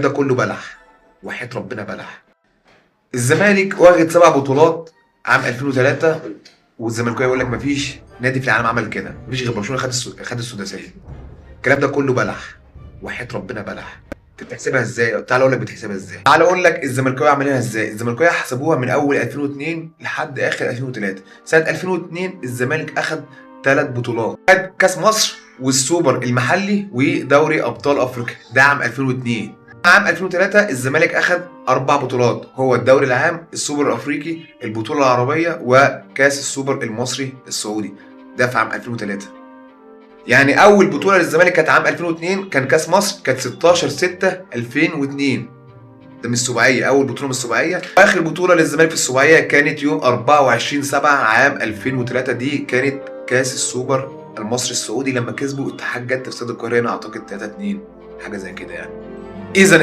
ده كله بلح، وحياة ربنا بلح. الزمالك واخد 7 بطولات عام 2003، والزملكاويه يقول لك مفيش نادي في العالم عمل كده، مفيش غير برشلونه خد السداسيه. الكلام ده كله بلح، وحياة ربنا بلح. انت بتحسبها ازاي؟ تعال اقول لك بتحسبها ازاي. تعال اقول لك الزملكاويه عاملينها ازاي. الزملكاويه حسبوها من اول 2002 لحد اخر 2003. سنه 2002 الزمالك اخد 3 بطولات، خد كاس مصر والسوبر المحلي ودوري ابطال افريقيا، ده عام 2002. عام 2003 الزمالك اخد 4 بطولات، هو الدوري العام، السوبر الافريقي، البطوله العربيه، وكاس السوبر المصري السعودي، ده في عام 2003. يعني اول بطوله للزمالك كانت عام 2002، كان كاس مصر، كانت 16/6/2002، ده من السباعيه، اول بطوله من السباعيه. واخر بطوله للزمالك في السباعيه كانت يوم 24/7 عام 2003، دي كانت كاس السوبر المصري السعودي لما كسبوا اتحاد جده في استاد القاهره، اعتقد 3-2 حاجه زي كده يعني. اذا